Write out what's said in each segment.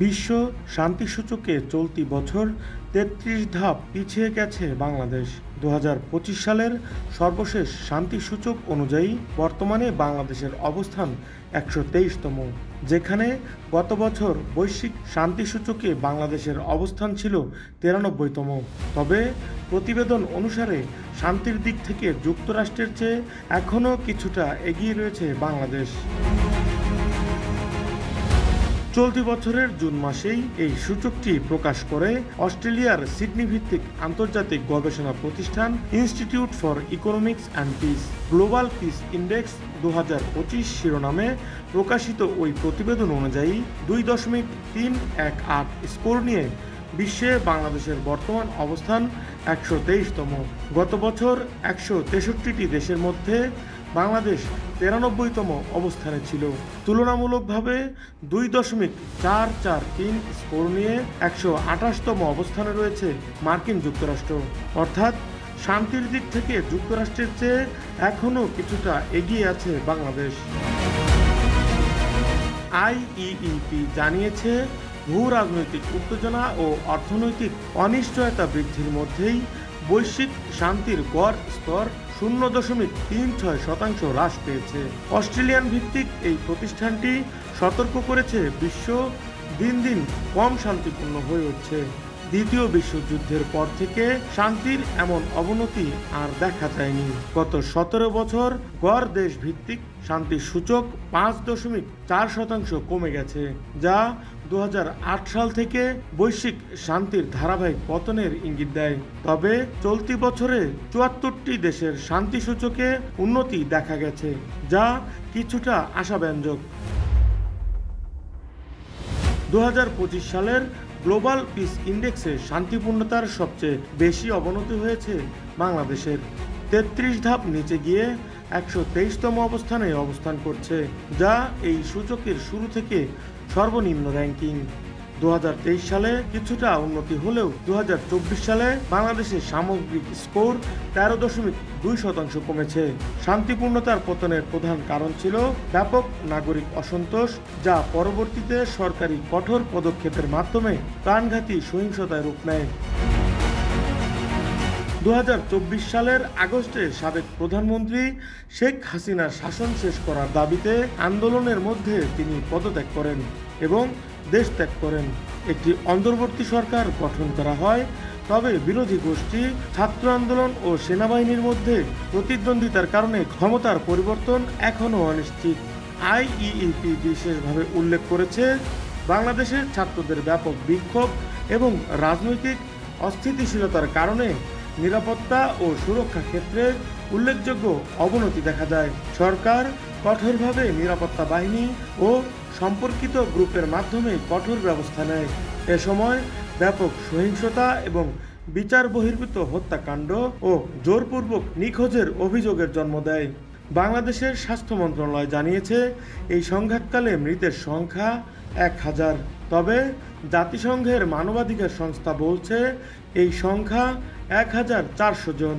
বিশ্ব শান্তি সূচকে চলতি বছর ৩৩ ধাপ পিছিয়ে গেছে বাংলাদেশ। ২০২৫ সালের সর্বশেষ শান্তি সূচক অনুযায়ী বর্তমানে বাংলাদেশের অবস্থান ১২৩তম, যেখানে গত বছর বৈশ্বিক শান্তি সূচকে বাংলাদেশের অবস্থান ছিল ৯৩তম। তবে প্রতিবেদন অনুসারে শান্তির দিক থেকে যুক্তরাষ্ট্রের চেয়ে এখনও কিছুটা এগিয়ে রয়েছে বাংলাদেশ। চলতি বছরের জুন মাসেই এই সূচকটি প্রকাশ করে অস্ট্রেলিয়ার সিডনি ভিত্তিক আন্তর্জাতিক গবেষণা প্রতিষ্ঠান institute for economics and piece. Global piece index ২০২৫ শিরোনামে প্রকাশিত ওই প্রতিবেদন অনুযায়ী ২.৩18 স্কোর নিয়ে বিশ্বে বাংলাদেশের বর্তমান অবস্থান ১২৩তম। গত বছর ১৬৩টি দেশের মধ্যে বাংলাদেশ ৯৩তম অবস্থানে ছিল। তুলনামূলকভাবে ২.৪৪৩ স্কোর নিয়ে ১২৮তম অবস্থানে রয়েছে মার্কিন যুক্তরাষ্ট্র। অর্থাৎ শান্তির দিক থেকে যুক্তরাষ্ট্রের চেয়ে এখনও কিছুটা এগিয়ে আছে বাংলাদেশ। আইইইপি জানিয়েছে, ভূ রাজনৈতিক উত্তেজনা ও অর্থনৈতিক অনিশ্চয়তা বৃদ্ধির মধ্যেই বৈশ্বিক শান্তির গড় স্তর ০.৩৬% হ্রাস পেয়েছে। অস্ট্রেলিয়ান ভিত্তিক এই প্রতিষ্ঠানটি সতর্ক করেছে, বিশ্ব দিন দিন কম শান্তিপূর্ণ হয়ে উঠছে। দ্বিতীয় বিশ্বযুদ্ধের পর থেকে শান্তির এমন অবনতি আর দেখা যায়নি। গত ১৭ বছর গড় দেশ ভিত্তিক শান্তির সূচক ৫.৪% কমে গেছে, যা ২০০৮ সাল থেকে বৈশ্বিক শান্তির ধারাবাহিক পতনের ইঙ্গিত দেয়। তবে চলতি বছরে ৭৪টি দেশের শান্তি সূচকে উন্নতি দেখা গেছে, যা কিছুটা আশাব্যঞ্জক। ২০২৫ সালের গ্লোবাল পিস ইন্ডেক্সে শান্তিপূর্ণতার সবচেয়ে বেশি অবনতি হয়েছে বাংলাদেশের। ৩৩ ধাপ নিচে গিয়ে ১২৩তম অবস্থানে অবস্থান করছে, যা এই সূচকের শুরু থেকে সর্বনিম্ন র্যাঙ্কিং। ২০২৩ সালে কিছুটা উন্নতি হলেও ২০২৪ সালে বাংলাদেশের সামগ্রিক স্কোর ১৩.২% কমেছে। শান্তিপূর্ণতার পতনের প্রধান কারণ ছিল ব্যাপক নাগরিক অসন্তোষ, যা পরবর্তীতে সরকারি কঠোর পদক্ষেপের মাধ্যমে প্রাণঘাতী সহিংসতায় রূপ নেয়। ২০২৪ সালের আগস্টে সাবেক প্রধানমন্ত্রী শেখ হাসিনার শাসন শেষ করার দাবিতে আন্দোলনের মধ্যে তিনি পদত্যাগ করেন এবং দেশ ত্যাগ করেন। একটি অন্তর্বর্তী সরকার গঠন করা হয়, তবে বিরোধী গোষ্ঠী, ছাত্র আন্দোলন ও সেনাবাহিনীর মধ্যে প্রতিদ্বন্দ্বিতার কারণে ক্ষমতার পরিবর্তন এখনও অনিশ্চিত। আইইইপি বিশেষভাবে উল্লেখ করেছে, বাংলাদেশের ছাত্রদের ব্যাপক বিক্ষোভ এবং রাজনৈতিক অস্থিতিশীলতার কারণে নিরাপত্তা ও সুরক্ষা ক্ষেত্রে উল্লেখযোগ্য অবনতি দেখা যায়। সরকার কঠোরভাবে নিরাপত্তা বাহিনী ও সম্পর্কিত গ্রুপের মাধ্যমে কঠোর ব্যবস্থা নেয়। এ সময় ব্যাপক সহিংসতা এবং বিচার বহির্ভূত হত্যাকাণ্ড ও জোরপূর্বক নিখোঁজের অভিযোগের জন্ম দেয়। বাংলাদেশের স্বাস্থ্য মন্ত্রণালয় জানিয়েছে, এই সংঘাতকালে মৃতের সংখ্যা ১,০০০। তবে জাতিসংঘের মানবাধিকার সংস্থা বলছে, এই সংখ্যা ১,৪০০ জন।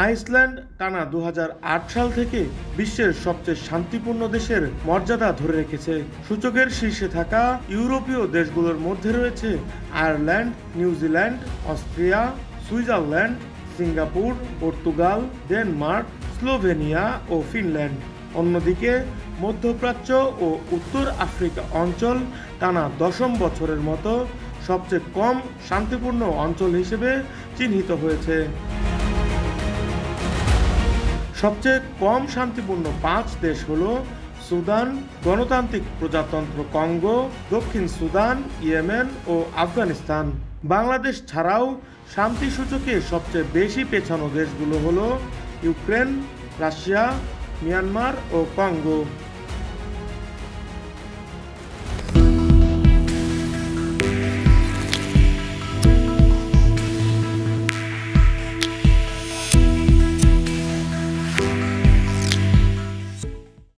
আইসল্যান্ড টানা ২০০৮ সাল থেকে বিশ্বের সবচেয়ে শান্তিপূর্ণ দেশের মর্যাদা ধরে রেখেছে। সূচকের শীর্ষে থাকা ইউরোপীয় দেশগুলোর মধ্যে রয়েছে Ireland, New Zealand, Austria, Switzerland, Singapore, Portugal, Denmark, Slovenia ও ফিনল্যান্ড। অন্যদিকে মধ্যপ্রাচ্য ও উত্তর আফ্রিকা অঞ্চল টানা ১০ম বছরের মতো সবচেয়ে কম শান্তিপূর্ণ অঞ্চল হিসেবে চিহ্নিত হয়েছে। সবচেয়ে কম শান্তিপূর্ণ ৫ দেশ হল সুদান, গণতান্ত্রিক প্রজাতন্ত্র কঙ্গো, দক্ষিণ সুদান, ইয়েমেন ও আফগানিস্তান। বাংলাদেশ ছাড়াও শান্তি সূচকে সবচেয়ে বেশি পেছানো দেশগুলো হল ইউক্রেন, রাশিয়া, মিয়ানমার ও কঙ্গো।